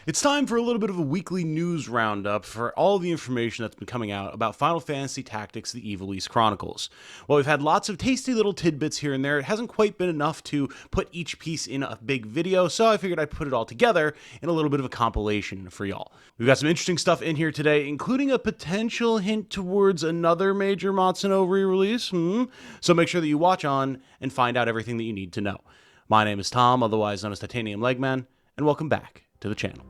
It's time for a little bit of a weekly news roundup for all the information that's been coming out about Final Fantasy Tactics: The Ivalice Chronicles. While we've had lots of tasty little tidbits here and there, it hasn't quite been enough to put each piece in a big video, so I figured I'd put it all together in a little bit of a compilation for y'all. We've got some interesting stuff in here today, including a potential hint towards another major Matsuno re-release, so make sure that you watch on and find out everything that you need to know. My name is Tom, otherwise known as Titanium Legman, and welcome back to the channel.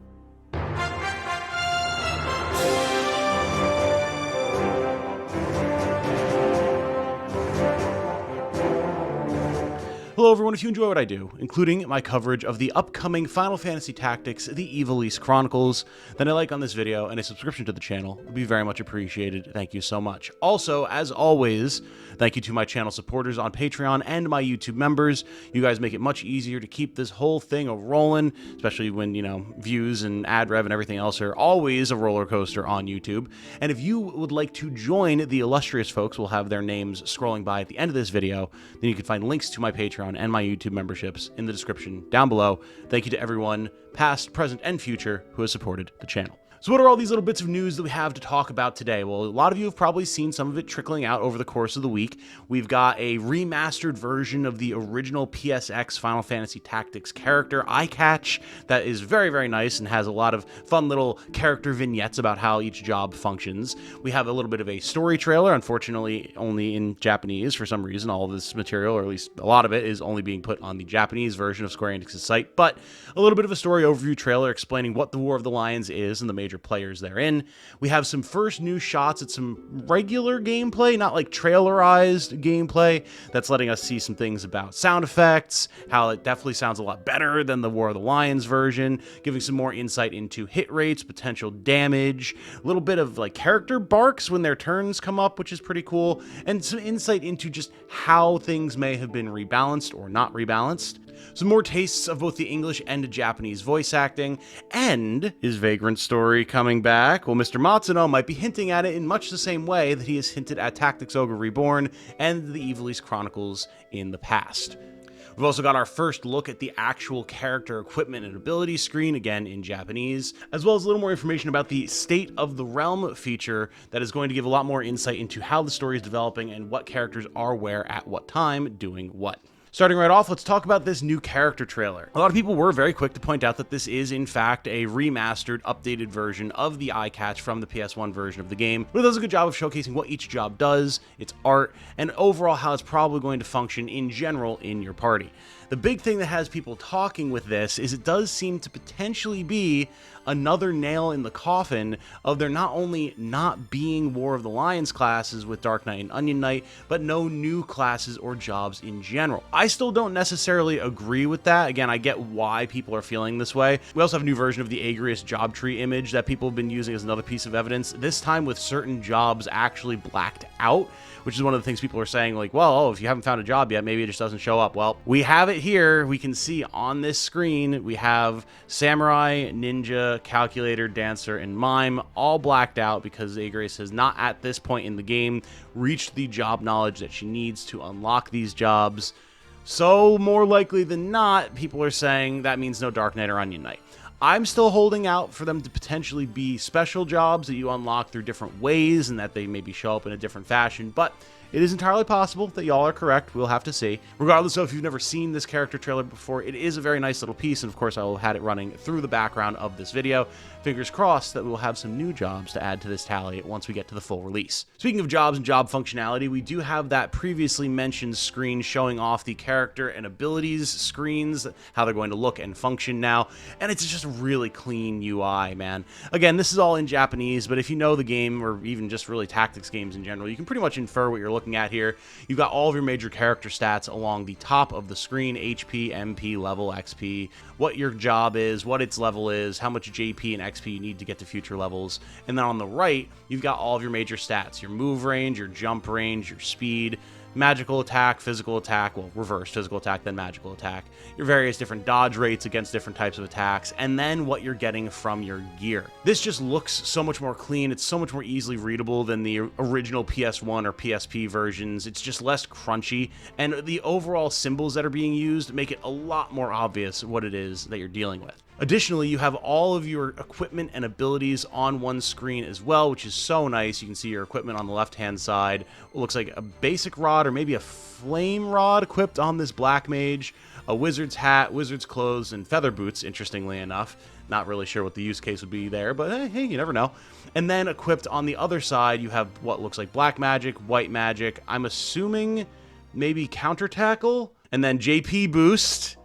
Hello everyone, if you enjoy what I do, including my coverage of the upcoming Final Fantasy Tactics: The Ivalice Chronicles, then a like on this video and a subscription to the channel would be very much appreciated. Thank you so much. Also, as always, thank you to my channel supporters on Patreon and my YouTube members. You guys make it much easier to keep this whole thing rolling, especially when, views and ad rev and everything else are always a roller coaster on YouTube. And if you would like to join the illustrious folks, we'll have their names scrolling by at the end of this video, then you can find links to my Patreon and my YouTube memberships in the description down below. Thank you to everyone, past, present, and future, who has supported the channel. So what are all these little bits of news that we have to talk about today? Well, a lot of you have probably seen some of it trickling out over the course of the week. We've got a remastered version of the original PSX Final Fantasy Tactics character, Eyecatch, that is very, very nice and has a lot of fun little character vignettes about how each job functions. We have a little bit of a story trailer, unfortunately only in Japanese for some reason. All of this material, or at least a lot of it, is only being put on the Japanese version of Square Enix's site, but a little bit of a story overview trailer explaining what the War of the Lions is and the major players therein. We have some first new shots at some regular gameplay, not like trailerized gameplay, that's letting us see some things about sound effects, how it definitely sounds a lot better than the War of the Lions version, giving some more insight into hit rates, potential damage, a little bit of like character barks when their turns come up, which is pretty cool, and some insight into just how things may have been rebalanced or not rebalanced. Some more tastes of both the English and Japanese voice acting, and is Vagrant story coming back? Well, Mr. Matsuno might be hinting at it in much the same way that he has hinted at Tactics Ogre Reborn and the Ivalice Chronicles in the past. We've also got our first look at the actual character equipment and ability screen, again in Japanese, as well as a little more information about the State of the Realm feature that is going to give a lot more insight into how the story is developing and what characters are where at what time doing what. Starting right off, let's talk about this new character trailer. A lot of people were very quick to point out that this is, in fact, a remastered, updated version of the Eyecatch from the PS1 version of the game, but it does a good job of showcasing what each job does, its art, and overall how it's probably going to function in general in your party. The big thing that has people talking with this is it does seem to potentially be another nail in the coffin of there not only not being War of the Lions classes with Dark Knight and Onion Knight, but no new classes or jobs in general. I still don't necessarily agree with that. Again, I get why people are feeling this way. We also have a new version of the Agrius job tree image that people have been using as another piece of evidence, this time with certain jobs actually blacked out, which is one of the things people are saying, like, well, if you haven't found a job yet, maybe it just doesn't show up. Well, we have it here. We can see on this screen, we have Samurai, Ninja, Calculator, Dancer, and Mime all blacked out because Agrius has not at this point in the game reached the job knowledge that she needs to unlock these jobs. So more likely than not, people are saying that means no Dark Knight or Onion Knight. I'm still holding out for them to potentially be special jobs that you unlock through different ways and that they maybe show up in a different fashion, but it is entirely possible that y'all are correct. We'll have to see. Regardless of if you've never seen this character trailer before, it is a very nice little piece, and of course I will have had it running through the background of this video. Fingers crossed that we'll have some new jobs to add to this tally once we get to the full release. Speaking of jobs and job functionality, we do have that previously mentioned screen showing off the character and abilities screens, how they're going to look and function now, and it's just a really clean UI, man. Again, this is all in Japanese, but if you know the game, or even just really tactics games in general, you can pretty much infer what you're looking at here. You've got all of your major character stats along the top of the screen: HP, MP, level, XP, what your job is, what its level is, how much JP and XP you need to get to future levels. And then on the right, you've got all of your major stats: your move range, your jump range, your speed, magical attack, physical attack, well, reverse physical attack, then magical attack, your various different dodge rates against different types of attacks, and then what you're getting from your gear. This just looks so much more clean. It's so much more easily readable than the original PS1 or PSP versions. It's just less crunchy, and the overall symbols that are being used make it a lot more obvious what it is that you're dealing with. Additionally, you have all of your equipment and abilities on one screen as well, which is so nice. You can see your equipment on the left-hand side. It looks like a basic rod or maybe a flame rod equipped on this black mage, a wizard's hat, wizard's clothes, and feather boots, interestingly enough. Not really sure what the use case would be there, but hey, you never know. And then equipped on the other side, you have what looks like black magic, white magic, I'm assuming maybe counter tackle, and then JP boost.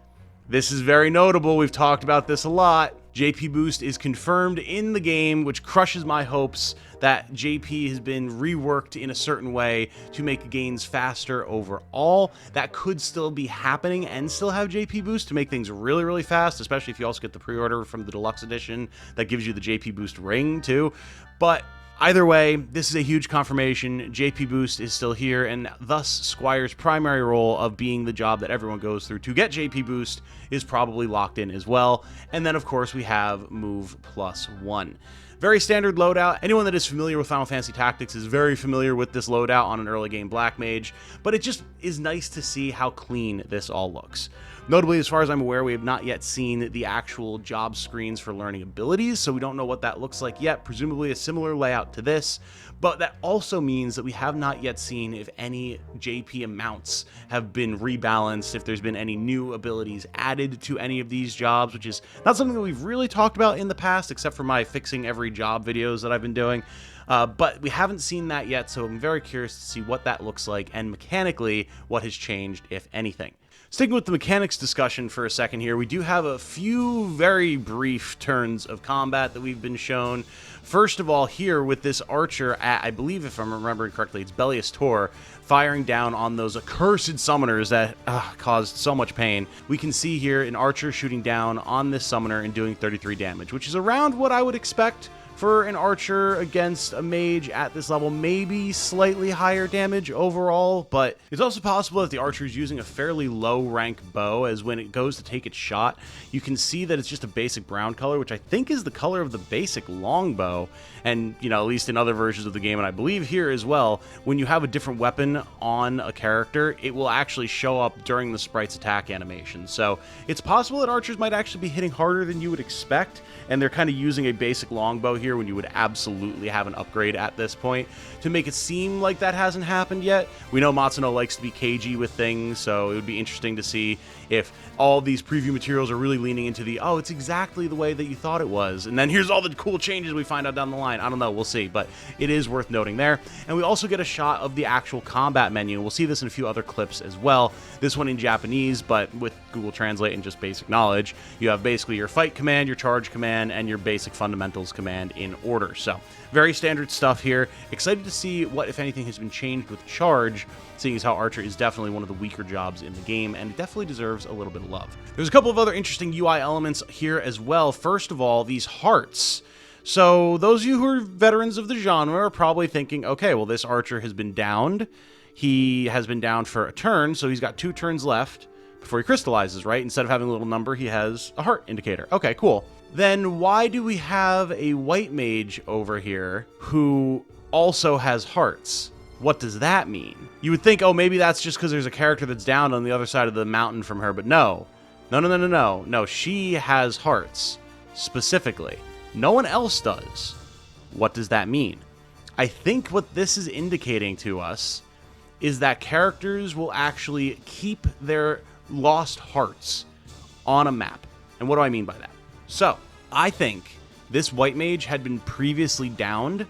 This is very notable. We've talked about this a lot. JP boost is confirmed in the game, which crushes my hopes that JP has been reworked in a certain way to make gains faster overall. That could still be happening and still have JP boost to make things really, really fast, especially if you also get the pre-order from the deluxe edition that gives you the JP boost ring too. But either way, this is a huge confirmation. JP Boost is still here, and thus Squire's primary role of being the job that everyone goes through to get JP Boost is probably locked in as well. And then, of course, we have Move +1. Very standard loadout. Anyone that is familiar with Final Fantasy Tactics is very familiar with this loadout on an early game Black Mage, but it just is nice to see how clean this all looks. Notably, as far as I'm aware, we have not yet seen the actual job screens for learning abilities, so we don't know what that looks like yet. Presumably a similar layout to this, but that also means that we have not yet seen if any JP amounts have been rebalanced, if there's been any new abilities added to any of these jobs, which is not something that we've really talked about in the past, except for my fixing every job videos that I've been doing. But we haven't seen that yet, so I'm very curious to see what that looks like and mechanically what has changed, if anything. Sticking with the mechanics discussion for a second here, we do have a few very brief turns of combat that we've been shown. First of all, here with this archer at, I believe if I'm remembering correctly, it's Bellius Tor, firing down on those accursed summoners that caused so much pain. We can see here an archer shooting down on this summoner and doing 33 damage, which is around what I would expect for an archer against a mage at this level, maybe slightly higher damage overall, but it's also possible that the archer is using a fairly low rank bow, as when it goes to take its shot, you can see that it's just a basic brown color, which I think is the color of the basic longbow. And, you know, at least in other versions of the game, and I believe here as well, when you have a different weapon on a character, it will actually show up during the sprite's attack animation. So it's possible that archers might actually be hitting harder than you would expect, and they're kind of using a basic longbow here when you would absolutely have an upgrade at this point to make it seem like that hasn't happened yet. We know Matsuno likes to be cagey with things, so it would be interesting to see if all these preview materials are really leaning into the, oh, it's exactly the way that you thought it was, and then here's all the cool changes we find out down the line. I don't know, we'll see, but it is worth noting there. And we also get a shot of the actual combat menu. We'll see this in a few other clips as well. This one in Japanese, but with Google Translate and just basic knowledge, you have basically your fight command, your charge command, and your basic fundamentals command in order. So very standard stuff here. Excited to see what, if anything, has been changed with charge, seeing as how archer is definitely one of the weaker jobs in the game, and it definitely deserves a little bit of love. There's a couple of other interesting UI elements here as well. First of all, these hearts. So those of you who are veterans of the genre are probably thinking, okay, well, this archer has been downed. He has been down for a turn, so he's got 2 turns left before he crystallizes, right? Instead of having a little number, he has a heart indicator. Okay, cool. Then why do we have a white mage over here who also has hearts? What does that mean? You would think, oh, maybe that's just because there's a character that's down on the other side of the mountain from her, but no. No, she has hearts, specifically. No one else does. What does that mean? I think what this is indicating to us is that characters will actually keep their lost hearts on a map. And what do I mean by that? So, I think this white mage had been previously downed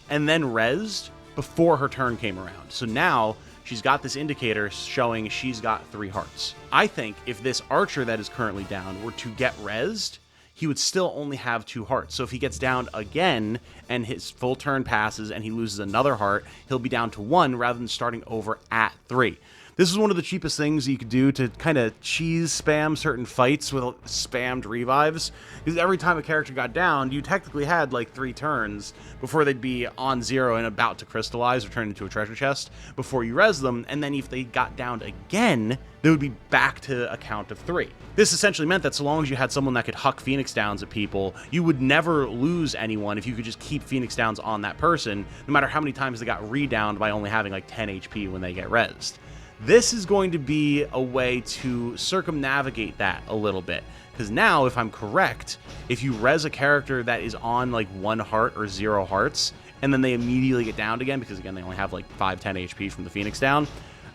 and then rezzed before her turn came around. So now she's got this indicator showing she's got 3 hearts. I think if this archer that is currently down were to get rezzed, he would still only have 2 hearts. So if he gets downed again and his full turn passes and he loses another heart, he'll be down to 1 rather than starting over at 3. This is one of the cheapest things you could do to kind of cheese spam certain fights with spammed revives. Because every time a character got downed, you technically had like 3 turns before they'd be on 0 and about to crystallize or turn into a treasure chest before you res them. And then if they got downed again, they would be back to a count of 3. This essentially meant that so long as you had someone that could huck Phoenix Downs at people, you would never lose anyone if you could just keep Phoenix Downs on that person, no matter how many times they got re-downed by only having like 10 HP when they get rezzed. This is going to be a way to circumnavigate that a little bit. because now, if I'm correct, if you res a character that is on like 1 heart or 0 hearts, and then they immediately get downed again, because again, they only have like 5-10 HP from the Phoenix down,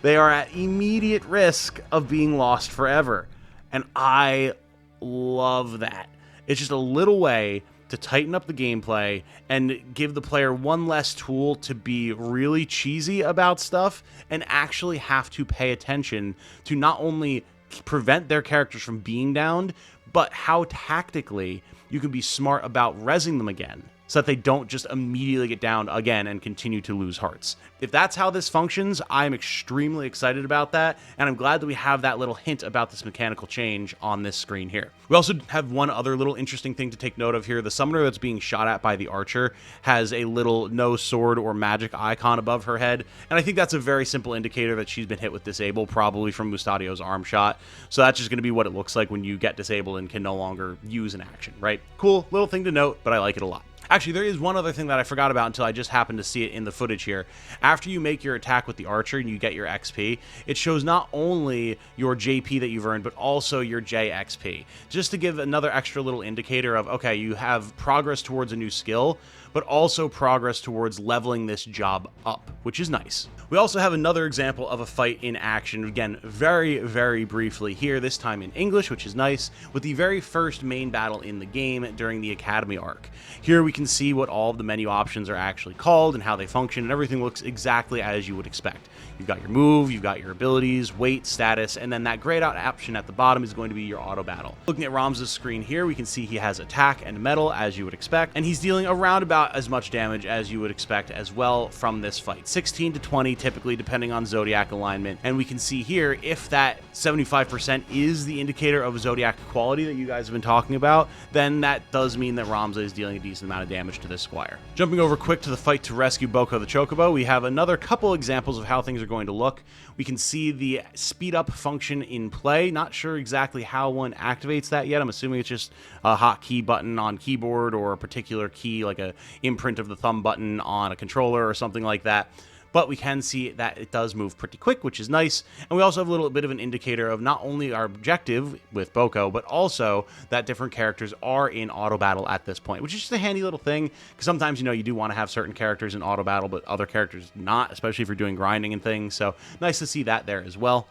they are at immediate risk of being lost forever. And I love that. It's just a little way to tighten up the gameplay and give the player one less tool to be really cheesy about stuff and actually have to pay attention to not only prevent their characters from being downed, but how tactically you can be smart about rezzing them again, so that they don't just immediately get down again and continue to lose hearts. If that's how this functions, I'm extremely excited about that, and I'm glad that we have that little hint about this mechanical change on this screen here. We also have one other little interesting thing to take note of here. The summoner that's being shot at by the archer has a little no sword or magic icon above her head, and I think that's a very simple indicator that she's been hit with disable, probably from Mustadio's arm shot. So that's just going to be what it looks like when you get disabled and can no longer use an action, right? Cool little thing to note, but I like it a lot. Actually, there is one other thing that I forgot about until I just happened to see it in the footage here. After you make your attack with the archer and you get your XP, it shows not only your JP that you've earned, but also your JXP. Just to give another extra little indicator of, okay, you have progress towards a new skill, but also progress towards leveling this job up, which is nice. We also have another example of a fight in action, again, very, very briefly here, this time in English, which is nice, with the very first main battle in the game during the Academy arc. Here we can see what all of the menu options are actually called and how they function, and everything looks exactly as you would expect. You've got your move, you've got your abilities, weight, status, and then that grayed out option at the bottom is going to be your auto battle. Looking at Ramza's screen here, we can see he has attack and metal, as you would expect, and he's dealing around about as much damage as you would expect as well from this fight. 16 to 20 typically, depending on Zodiac alignment, and we can see here if that 75% is the indicator of Zodiac quality that you guys have been talking about, then that does mean that Ramza is dealing a decent amount of damage to this squire. Jumping over quick to the fight to rescue Boko the Chocobo, we have another couple examples of how things are going to look. We can see the speed up function in play. Not sure exactly how one activates that yet. I'm assuming it's just a hotkey button on keyboard or a particular key, like a imprint of the thumb button on a controller or something like that. But we can see that it does move pretty quick, which is nice. And we also have a little bit of an indicator of not only our objective with Boko, but also that different characters are in auto battle at this point, which is just a handy little thing. Because sometimes, you know, you do want to have certain characters in auto battle, but other characters not, especially if you're doing grinding and things. So nice to see that there as well.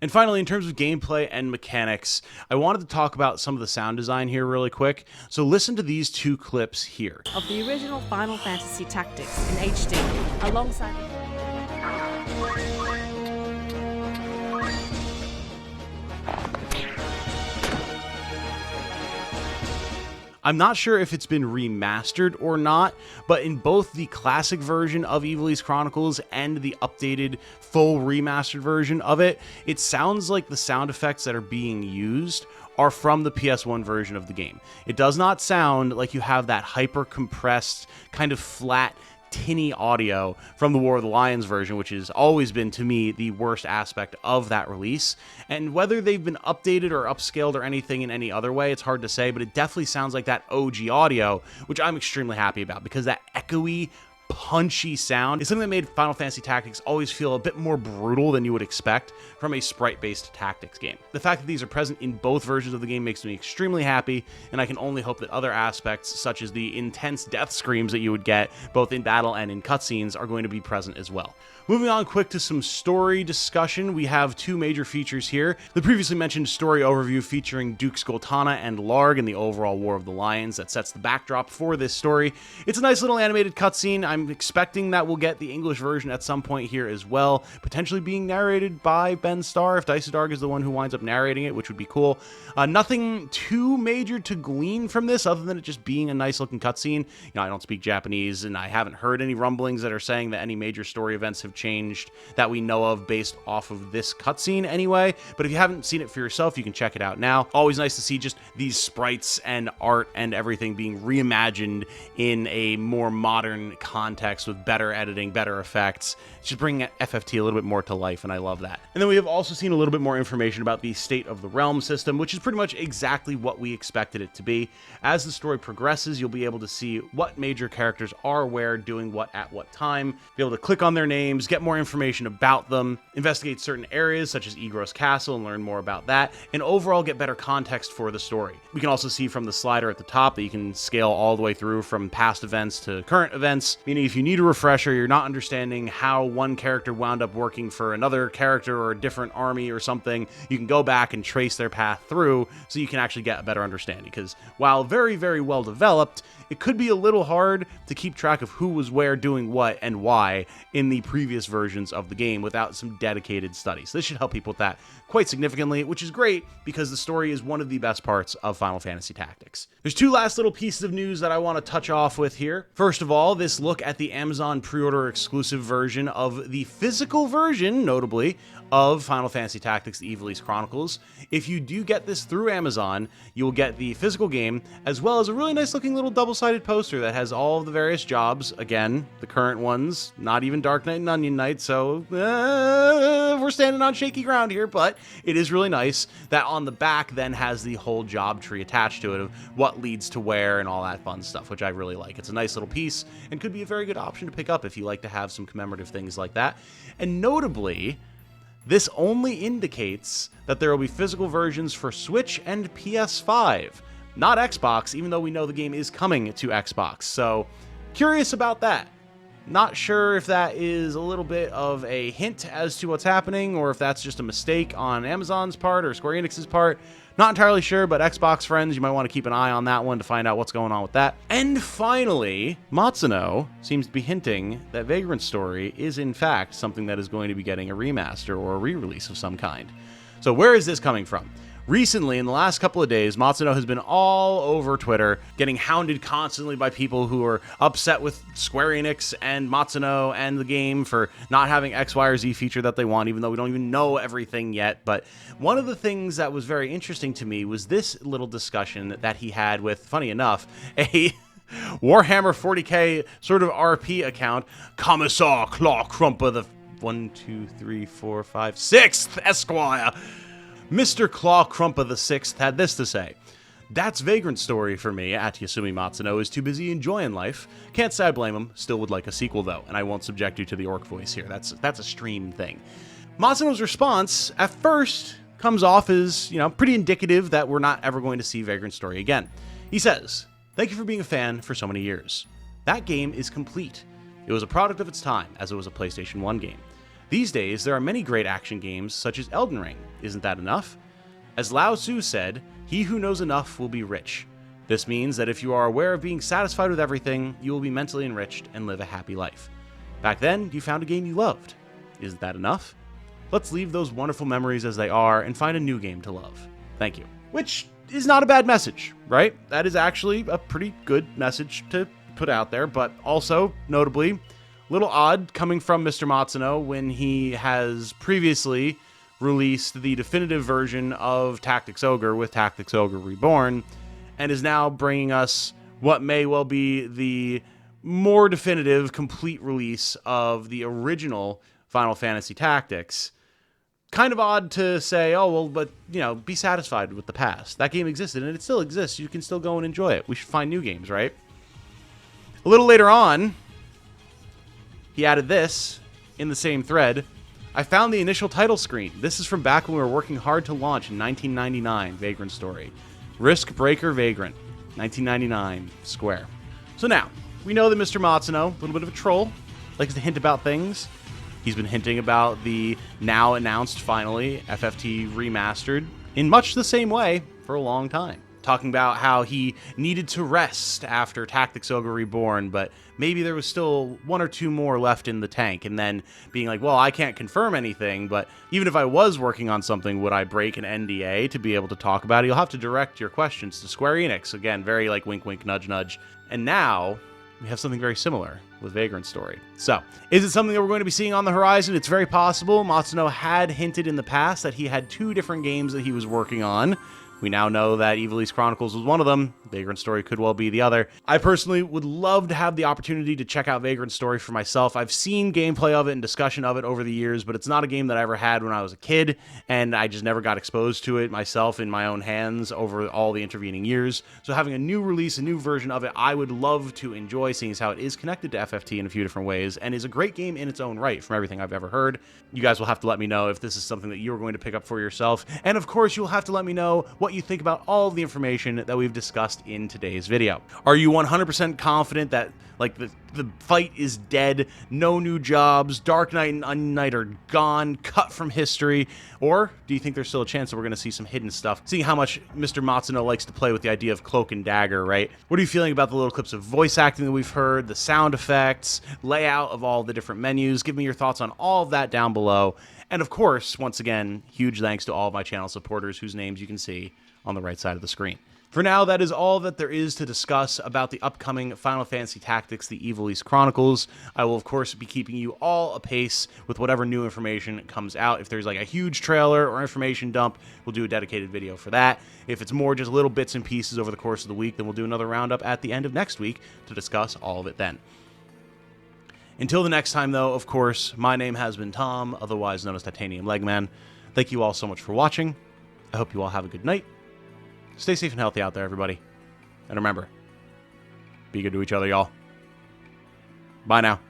And finally, in terms of gameplay and mechanics, I wanted to talk about some of the sound design here really quick. So listen to these two clips here. Of the original Final Fantasy Tactics in HD, alongside... I'm not sure if it's been remastered or not, but in both the classic version of Ivalice Chronicles and the updated full remastered version of it, it sounds like the sound effects that are being used are from the PS1 version of the game. It does not sound like you have that hyper compressed, kind of flat, tinny audio from the War of the Lions version, which has always been, to me, the worst aspect of that release. And whether they've been updated or upscaled or anything in any other way, it's hard to say, but it definitely sounds like that OG audio, which I'm extremely happy about, because that echoey, punchy sound is something that made Final Fantasy Tactics always feel a bit more brutal than you would expect from a sprite-based tactics game. The fact that these are present in both versions of the game makes me extremely happy, and I can only hope that other aspects, such as the intense death screams that you would get both in battle and in cutscenes, are going to be present as well. Moving on quick to some story discussion, we have two major features here. The previously mentioned story overview featuring Duke Skoltana and Larg in the overall War of the Lions that sets the backdrop for this story. It's a nice little animated cutscene. I'm expecting that we'll get the English version at some point here as well, potentially being narrated by Ben Starr, if Dysodarg is the one who winds up narrating it, which would be cool. Nothing too major to glean from this other than it just being a nice looking cutscene. You know, I don't speak Japanese, and I haven't heard any rumblings that are saying that any major story events have changed that we know of based off of this cutscene anyway. But if you haven't seen it for yourself, you can check it out now. Always nice to see just these sprites and art and everything being reimagined in a more modern context context with better editing, better effects. It's just bringing FFT a little bit more to life, and I love that. And then we have also seen a little bit more information about the State of the Realm system, which is pretty much exactly what we expected it to be. As the story progresses, you'll be able to see what major characters are where, doing what at what time, be able to click on their names, get more information about them, investigate certain areas such as Egros Castle and learn more about that, and overall get better context for the story. We can also see from the slider at the top that you can scale all the way through from past events to current events, meaning if you need a refresher, you're not understanding how one character wound up working for another character or a different army or something, you can go back and trace their path through so you can actually get a better understanding. Because while very, very well developed, it could be a little hard to keep track of who was where doing what and why in the previous versions of the game without some dedicated studies. This should help people with that quite significantly, which is great because the story is one of the best parts of Final Fantasy Tactics. There's two last little pieces of news that I want to touch off with here. First of all, this look at the Amazon pre-order exclusive version of the physical version, notably, of Final Fantasy Tactics, the Ivalice Chronicles. If you do get this through Amazon, you will get the physical game, as well as a really nice looking little double-sided poster that has all of the various jobs. Again, the current ones, not even Dark Knight and Onion Knight, so we're standing on shaky ground here, but it is really nice that on the back then has the whole job tree attached to it of what leads to where and all that fun stuff, which I really like. It's a nice little piece and could be a very good option to pick up if you like to have some commemorative things like that. And notably, this only indicates that there will be physical versions for Switch and PS5, not Xbox, even though we know the game is coming to Xbox. So, curious about that. Not sure if that is a little bit of a hint as to what's happening, or if that's just a mistake on Amazon's part or Square Enix's part. Not entirely sure, but Xbox friends, you might want to keep an eye on that one to find out what's going on with that. And finally, Matsuno seems to be hinting that Vagrant Story is in fact something that is going to be getting a remaster or a re-release of some kind. So where is this coming from? Recently, in the last couple of days, Matsuno has been all over Twitter, getting hounded constantly by people who are upset with Square Enix and Matsuno and the game for not having X, Y, or Z feature that they want, even though we don't even know everything yet. But one of the things that was very interesting to me was this little discussion that he had with, funny enough, a Warhammer 40k sort of RP account, Commissar Claw Crumpa, the 6th Esquire. Mr. Claw Crumpa the 6th had this to say: "That's Vagrant Story for me. At Yasumi Matsuno is too busy enjoying life. Can't say I blame him. Still would like a sequel though, and I won't subject you to the orc voice here. That's a stream thing." Matsuno's response at first comes off as, pretty indicative that we're not ever going to see Vagrant Story again. He says, "Thank you for being a fan for so many years. That game is complete. It was a product of its time, as it was a PlayStation 1 game. These days, there are many great action games, such as Elden Ring. Isn't that enough? As Lao Tzu said, he who knows enough will be rich. This means that if you are aware of being satisfied with everything, you will be mentally enriched and live a happy life. Back then, you found a game you loved. Isn't that enough? Let's leave those wonderful memories as they are and find a new game to love. Thank you." Which is not a bad message, right? That is actually a pretty good message to put out there, but also, notably, little odd coming from Mr. Matsuno when he has previously released the definitive version of Tactics Ogre with Tactics Ogre Reborn, and is now bringing us what may well be the more definitive, complete release of the original Final Fantasy Tactics. Kind of odd to say, oh, well, but, be satisfied with the past. That game existed, and it still exists. You can still go and enjoy it. We should find new games, right? A little later on, he added this in the same thread: "I found the initial title screen. This is from back when we were working hard to launch in 1999, Vagrant Story. Risk Breaker Vagrant, 1999, Square." So now, we know that Mr. Matsuno, a little bit of a troll, likes to hint about things. He's been hinting about the now announced, finally, FFT Remastered in much the same way for a long time. Talking about how he needed to rest after Tactics Ogre Reborn, but maybe there was still one or two more left in the tank, and then being like, well, I can't confirm anything, but even if I was working on something, would I break an NDA to be able to talk about it? You'll have to direct your questions to Square Enix. Again, very like wink, wink, nudge, nudge. And now we have something very similar with Vagrant Story. So, is it something that we're going to be seeing on the horizon? It's very possible. Matsuno had hinted in the past that he had two different games that he was working on. We now know that Ivalice Chronicles was one of them. Vagrant Story could well be the other. I personally would love to have the opportunity to check out Vagrant Story for myself. I've seen gameplay of it and discussion of it over the years, but it's not a game that I ever had when I was a kid, and I just never got exposed to it myself in my own hands over all the intervening years. So having a new release, a new version of it, I would love to enjoy, seeing as how it is connected to FFT in a few different ways, and is a great game in its own right from everything I've ever heard. You guys will have to let me know if this is something that you're going to pick up for yourself, and of course you'll have to let me know what you think about all of the information that we've discussed in today's video. Are you 100% confident that like the fight is dead, no new jobs, Dark Knight and Onion Knight are gone, cut from history? Or do you think there's still a chance that we're going to see some hidden stuff, seeing how much Mr. Matsuno likes to play with the idea of cloak and dagger, right? What are you feeling about the little clips of voice acting that we've heard, the sound effects, layout of all the different menus? Give me your thoughts on all of that down below. And of course, once again, huge thanks to all of my channel supporters whose names you can see on the right side of the screen. For now, that is all that there is to discuss about the upcoming Final Fantasy Tactics, the Ivalice Chronicles. I will, of course, be keeping you all apace with whatever new information comes out. If there's like a huge trailer or information dump, we'll do a dedicated video for that. If it's more just little bits and pieces over the course of the week, then we'll do another roundup at the end of next week to discuss all of it then. Until the next time, though, of course, my name has been Tom, otherwise known as Titanium Legman. Thank you all so much for watching. I hope you all have a good night. Stay safe and healthy out there, everybody. And remember, be good to each other, y'all. Bye now.